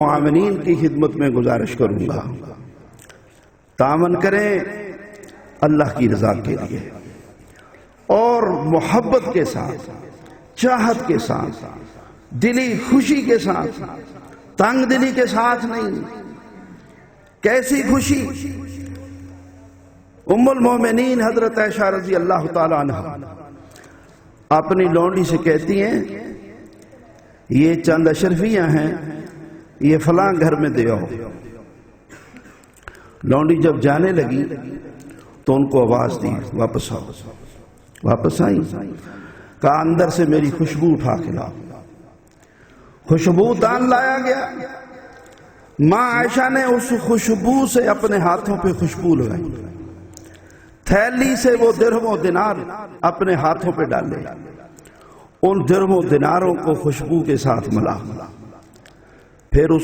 معاونین کی خدمت میں گزارش کروں گا، تعاون کریں اللہ کی رضا کے لیے اور محبت کے ساتھ، چاہت کے ساتھ، دلی خوشی کے ساتھ، تنگ دلی کے ساتھ نہیں۔ کیسی خوشی؟ ام المومنین حضرت عائشہ رضی اللہ تعالی عنہ اپنی لونڈی سے کہتی ہیں یہ چند اشرفیاں ہیں، یہ فلاں گھر میں دے آؤ۔ لونڈی جب جانے لگی تو ان کو آواز دی واپس آؤ۔ واپس آئی، کہا اندر سے میری خوشبو اٹھا کے لاؤ۔ خوشبو دان لایا گیا، ماں عائشہ نے اس خوشبو سے اپنے ہاتھوں پہ خوشبو لگائی، تھیلی سے وہ درہم و دینار اپنے ہاتھوں پہ ڈالے، ان درہم و دیناروں کو خوشبو کے ساتھ ملا، پھر اس کو